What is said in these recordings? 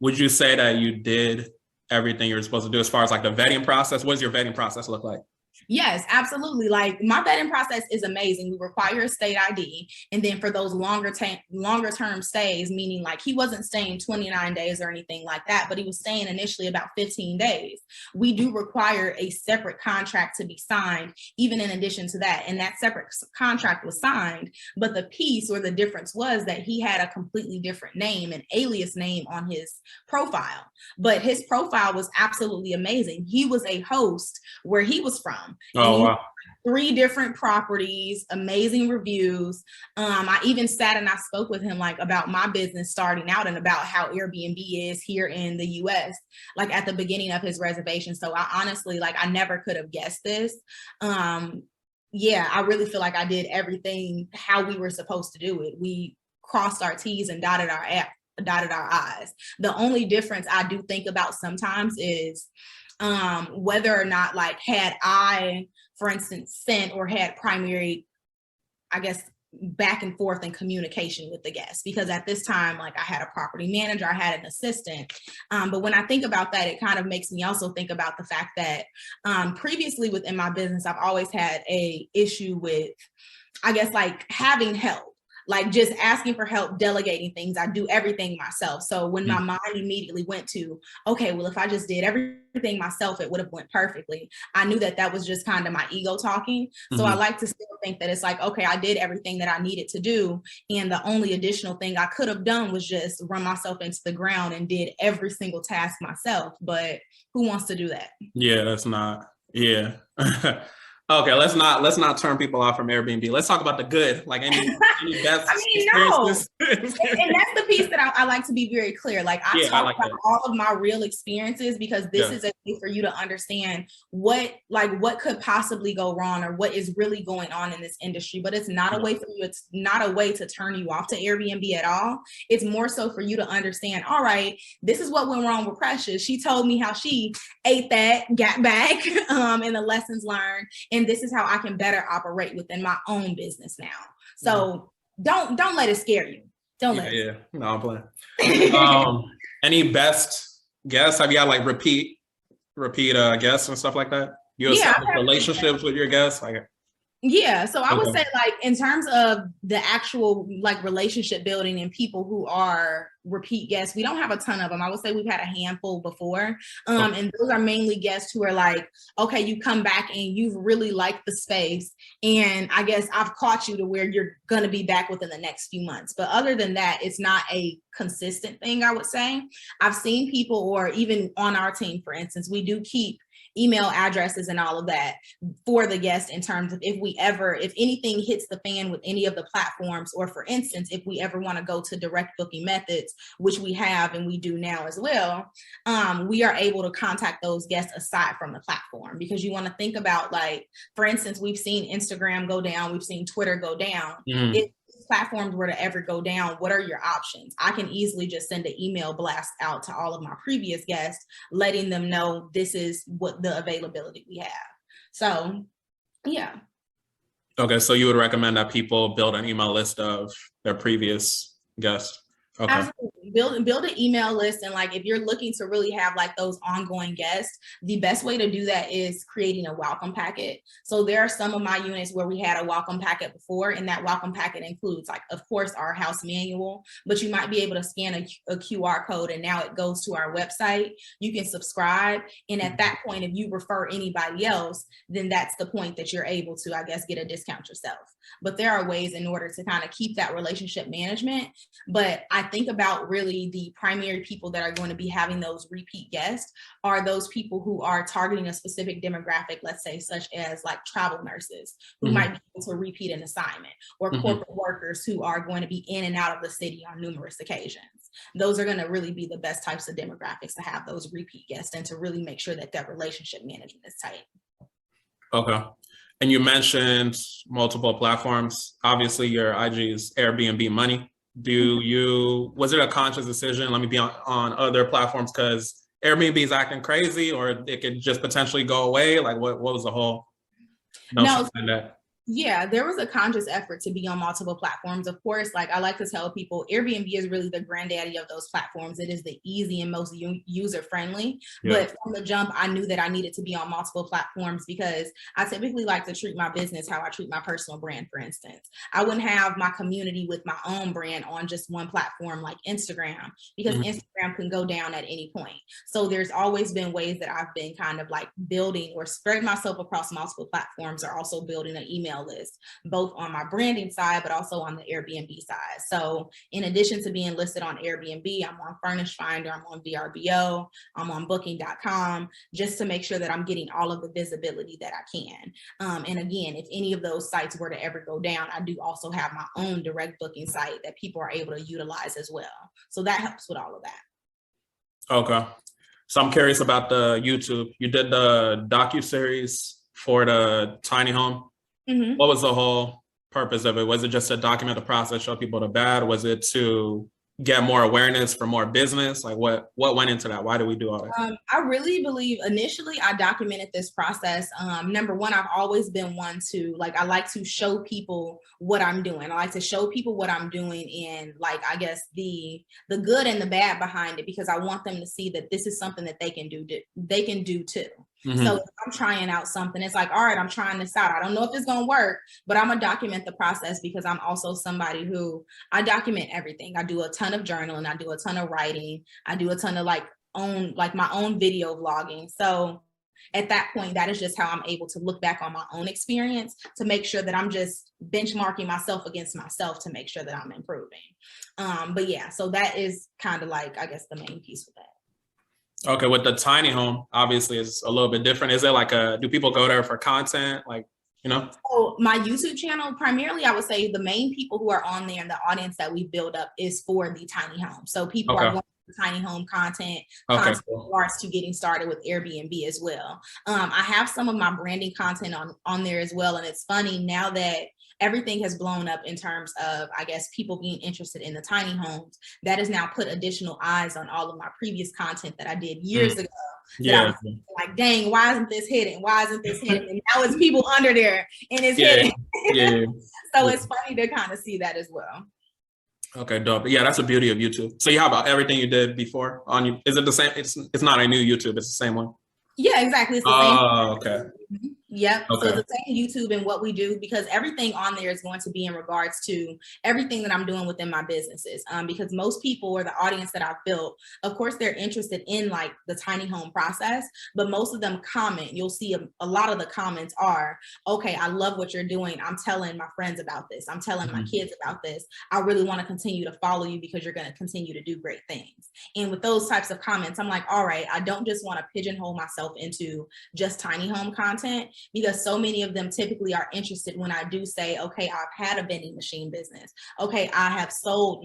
Would you say that you did everything you were supposed to do as far as like the vetting process? What does your vetting process look like? Yes, absolutely. Like my vetting process is amazing. We require a state ID. And then for those longer term stays, meaning like he wasn't staying 29 days or anything like that, but he was staying initially about 15 days. We do require a separate contract to be signed, even in addition to that. And that separate contract was signed. But the piece or the difference was that he had a completely different name, an alias name on his profile. But his profile was absolutely amazing. He was a host where he was from. Oh, wow. 3 different properties, amazing reviews. I even sat and I spoke with him like about my business starting out and about how Airbnb is here in the US, like at the beginning of his reservation. So I honestly, like I never could have guessed this. Yeah, I really feel like I did everything how we were supposed to do it. We crossed our T's and dotted our I's. The only difference I do think about sometimes is whether or not like had I, for instance, sent or had primary, I guess, back and forth in communication with the guests, because at this time, like I had a property manager, I had an assistant. But when I think about that, it kind of makes me also think about the fact that previously within my business, I've always had a issue with, I guess, like having help. Like just asking for help, delegating things. I do everything myself. So when my mind immediately went to, okay, well, if I just did everything myself, it would have went perfectly. I knew that that was just kind of my ego talking. So I like to still think that it's like, okay, I did everything that I needed to do. And the only additional thing I could have done was just run myself into the ground and did every single task myself. But who wants to do that? Yeah, that's not, yeah. Okay, let's not turn people off from Airbnb. Let's talk about the good, like any best I mean, experiences. no. And that's the piece that I like to be very clear. Like I talk like about all of my real experiences because this is a way for you to understand what could possibly go wrong or what is really going on in this industry. But it's not a way for you. It's not a way to turn you off to Airbnb at all. It's more so for you to understand, all right, this is what went wrong with Precious. She told me how she ate that, got back, and the lessons learned. And this is how I can better operate within my own business now. So don't let it scare you. Don't let it. Yeah, no, I'm playing. Any best guests? Have you had like repeat guests and stuff like that? You establish relationships with your guests? Yeah, so I would say like in terms of the actual like relationship building and people who are repeat guests, we don't have a ton of them. I would say we've had a handful before. And those are mainly guests who are like, okay, you come back and you've really liked the space. And I guess I've caught you to where you're going to be back within the next few months. But other than that, it's not a consistent thing, I would say. I've seen people, or even on our team, for instance, we do keep email addresses and all of that for the guest in terms of if anything hits the fan with any of the platforms, or for instance, if we ever want to go to direct booking methods, which we have and we do now as well, we are able to contact those guests aside from the platform, because you want to think about, like, for instance, we've seen Instagram go down, we've seen Twitter go down. If platforms were to ever go down, what are your options? I can easily just send an email blast out to all of my previous guests, letting them know this is what the availability we have. So, yeah. Okay, so you would recommend that people build an email list of their previous guests? Okay. Absolutely. Build an email list. And like, if you're looking to really have like those ongoing guests, the best way to do that is creating a welcome packet. So there are some of my units where we had a welcome packet before, and that welcome packet includes, like, of course, our house manual, but you might be able to scan a QR code and now it goes to our website. You can subscribe. And at that point, if you refer anybody else, then that's the point that you're able to, I guess, get a discount yourself. But there are ways in order to kind of keep that relationship management. But I think about really the primary people that are going to be having those repeat guests are those people who are targeting a specific demographic, let's say, such as like travel nurses who might be able to repeat an assignment, or corporate workers who are going to be in and out of the city on numerous occasions. Those are going to really be the best types of demographics to have those repeat guests and to really make sure that that relationship management is tight. Okay. And you mentioned multiple platforms. Obviously, your IG is Airbnb Money. Was it a conscious decision? Let me be on other platforms because Airbnb is acting crazy, or it could just potentially go away? Like, what was the whole notion behind that? Yeah, there was a conscious effort to be on multiple platforms. Of course, like I like to tell people, Airbnb is really the granddaddy of those platforms. It is the easy and most user friendly. Yeah. But from the jump, I knew that I needed to be on multiple platforms because I typically like to treat my business how I treat my personal brand, for instance. I wouldn't have my community with my own brand on just one platform like Instagram, because Instagram can go down at any point. So there's always been ways that I've been kind of like building or spread myself across multiple platforms, or also building an email list, both on my branding side, but also on the Airbnb side. So in addition to being listed on Airbnb, I'm on Furnish Finder, I'm on VRBO, I'm on booking.com, just to make sure that I'm getting all of the visibility that I can. And again, if any of those sites were to ever go down, I do also have my own direct booking site that people are able to utilize as well. So that helps with all of that. Okay. So I'm curious about the YouTube. You did the docuseries for the tiny home. What was the whole purpose of it? Was it just to document the process, show people the bad? Was it to get more awareness for more business? Like what went into that? Why did we do all that? I really believe initially I documented this process. Number one, I've always been one to I like to show people what I'm doing. I like to show people what I'm doing and I guess the good and the bad behind it, because I want them to see that this is something that they can do too. So if I'm trying out something, it's like, all right, I'm trying this out. I don't know if it's going to work, but I'm going to document the process, because I'm also somebody who I document everything. I do a ton of journaling. I do a ton of writing. I do a ton of my own video vlogging. So at that point, that is just how I'm able to look back on my own experience to make sure that I'm just benchmarking myself against myself to make sure that I'm improving. But yeah, so that is kind of I guess the main piece with that. Okay, with the tiny home, obviously it's a little bit different. Is there do people go there for content? So my YouTube channel, primarily, I would say the main people who are on there and the audience that we build up is for the tiny home. So people are going to tiny home content in regards to getting started with Airbnb as well. I have some of my branding content on there as well. And it's funny now that everything has blown up in terms of, I guess, people being interested in the tiny homes, that has now put additional eyes on all of my previous content that I did years ago. That I was like, dang, why isn't this hitting? Why isn't this hitting? And now it's people under there and it's hitting. So it's funny to kind of see that as well. Okay, dope. Yeah, that's the beauty of YouTube. So you have everything you did before on you. Is it the same? It's not a new YouTube. It's the same one. Yeah, exactly. It's the same. Oh, okay. Yep. Okay. So the same YouTube and what we do, because everything on there is going to be in regards to everything that I'm doing within my businesses. Because most people, or the audience that I've built, of course, they're interested in the tiny home process, but most of them comment. You'll see a lot of the comments are, okay, I love what you're doing. I'm telling my friends about this. I'm telling my kids about this. I really want to continue to follow you because you're going to continue to do great things. And with those types of comments, I'm like, all right, I don't just want to pigeonhole myself into just tiny home content, because so many of them typically are interested when I do say, okay, I've had a vending machine business. Okay, I have sold,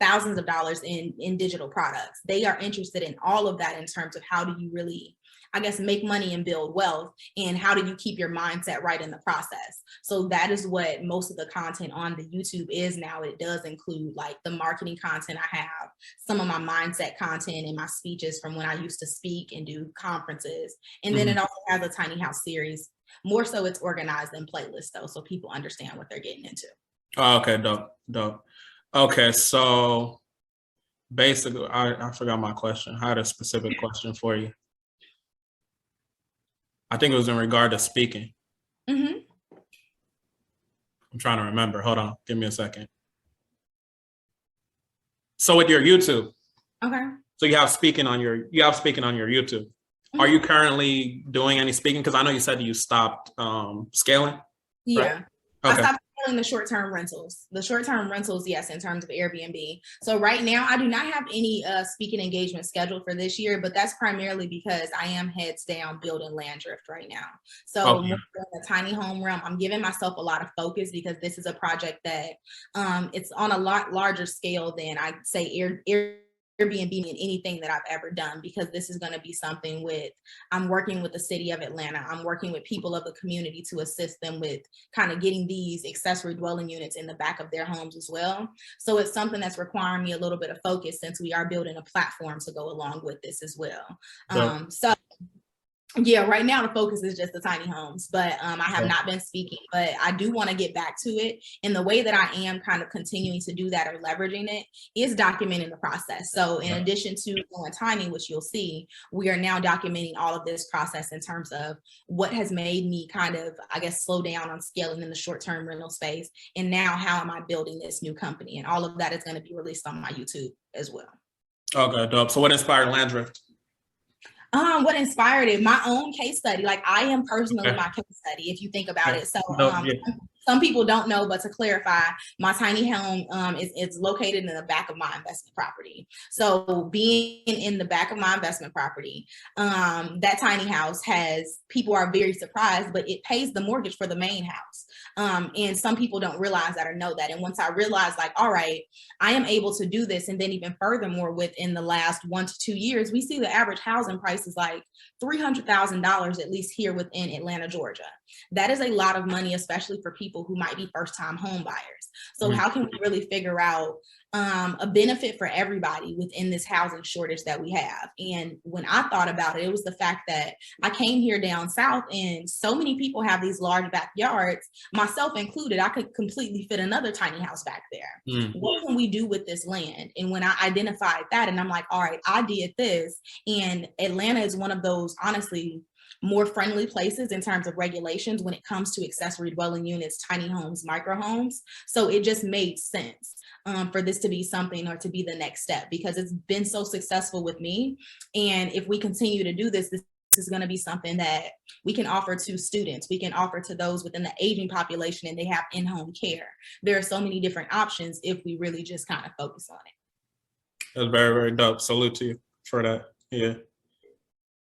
thousands of dollars in digital products. They are interested in all of that in terms of how do you really, I guess, make money and build wealth, and how do you keep your mindset right in the process. So that is what most of the content on the YouTube is now. It does include the marketing content I have, some of my mindset content and my speeches from when I used to speak and do conferences. And then it also has a tiny house series. More so it's organized in playlists though, so people understand what they're getting into. Oh, okay, dope. Okay, so basically, I forgot my question. I had a specific question for you. I think it was in regard to speaking. I'm trying to remember. Hold on. Give me a second. So with your YouTube. Okay. So you have speaking on your YouTube. Are you currently doing any speaking? Because I know you said you stopped scaling. Yeah. Right? Okay. I stopped scaling the short-term rentals. The short-term rentals, yes, in terms of Airbnb. So right now, I do not have any speaking engagement scheduled for this year, but that's primarily because I am heads down building Landrift right now. So more in the tiny home realm, I'm giving myself a lot of focus, because this is a project that it's on a lot larger scale than I'd say Airbnb in anything that I've ever done, because this is going to be something I'm working with the city of Atlanta. I'm working with people of the community to assist them with kind of getting these accessory dwelling units in the back of their homes as well. So it's something that's requiring me a little bit of focus, since we are building a platform to go along with this as well. So Yeah, right now the focus is just the tiny homes, but I have not been speaking, but I do want to get back to it. And the way that I am kind of continuing to do that or leveraging it is documenting the process. So in addition to going tiny, which you'll see, we are now documenting all of this process in terms of what has made me kind of, I guess, slow down on scaling in the short-term rental space. And now how am I building this new company? And all of that is going to be released on my YouTube as well. Okay, dope. So what inspired Landrift? What inspired it? My own case study. Like I am personally my case study, if you think about it. So some people don't know, but to clarify, my tiny home is located in the back of my investment property. So being in the back of my investment property, that tiny house people are very surprised, but it pays the mortgage for the main house. And some people don't realize that or know that. And once I realized, like, all right, I am able to do this. And then even furthermore, within the last 1 to 2 years, we see the average housing price is like $300,000, at least here within Atlanta, Georgia. That is a lot of money, especially for people who might be first-time home buyers. So how can we really figure out a benefit for everybody within this housing shortage that we have? And when I thought about it, it was the fact that I came here down south and so many people have these large backyards, myself included. I could completely fit another tiny house back there. What can we do with this land? And when I identified that, and I'm like, all right, I did this. And Atlanta is one of those, honestly, more friendly places in terms of regulations when it comes to accessory dwelling units, tiny homes, micro homes. So it just made sense for this to be something, or to be the next step, because it's been so successful with me. And if we continue to do this is going to be something that we can offer to students. We can offer to those within the aging population, and they have in-home care. There are so many different options if we really just kind of focus on it. That's very, very dope. Salute to you for that. Yeah.